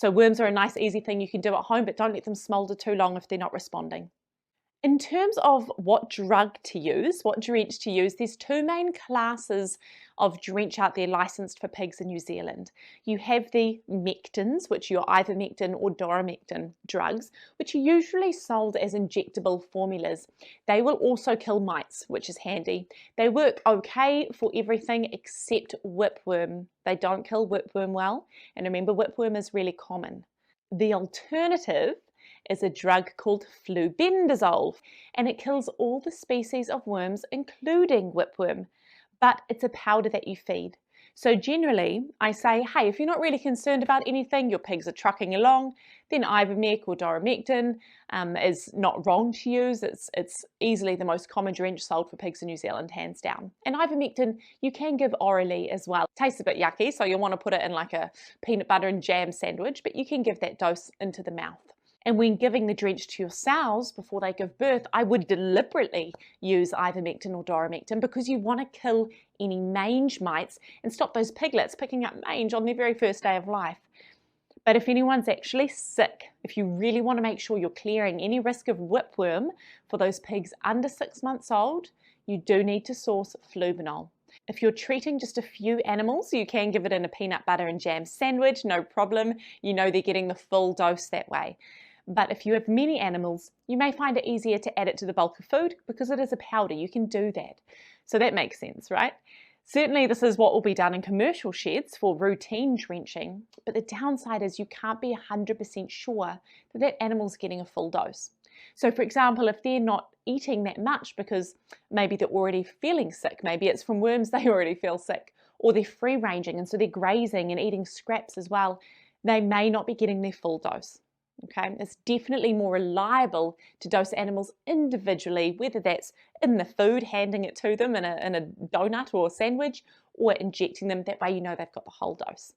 So worms are a nice easy thing you can do at home, but don't let them smolder too long if they're not responding. In terms of what drug to use, what drench to use, there's two main classes of drench out there licensed for pigs in New Zealand. You have the mectins, which are ivermectin or doramectin drugs, which are usually sold as injectable formulas. They will also kill mites, which is handy. They work okay for everything except whipworm. They don't kill whipworm well, and remember, whipworm is really common. The alternative is a drug called flubendazole, and it kills all the species of worms, including whipworm, but it's a powder that you feed. So generally, I say, hey, if you're not really concerned about anything, your pigs are trucking along, then ivermec or doramectin is not wrong to use. It's easily the most common drench sold for pigs in New Zealand, hands down. And ivermectin, you can give orally as well. It tastes a bit yucky, so you'll want to put it in like a peanut butter and jam sandwich, but you can give that dose into the mouth. And when giving the drench to your sows before they give birth, I would deliberately use ivermectin or doramectin because you want to kill any mange mites and stop those piglets picking up mange on their very first day of life. But if anyone's actually sick, if you really want to make sure you're clearing any risk of whipworm for those pigs under 6 months old, you do need to source flubanol. If you're treating just a few animals, you can give it in a peanut butter and jam sandwich, no problem. You know they're getting the full dose that way. But if you have many animals, you may find it easier to add it to the bulk of food because it is a powder. You can do that. So that makes sense, right? Certainly this is what will be done in commercial sheds for routine drenching, but the downside is you can't be 100% sure that that animal's getting a full dose. So for example, if they're not eating that much because maybe they're already feeling sick, maybe it's from worms they already feel sick, or they're free ranging and so they're grazing and eating scraps as well, they may not be getting their full dose. Okay, it's definitely more reliable to dose animals individually, whether that's in the food, handing it to them in a donut or a sandwich, or injecting them. That way you know they've got the whole dose.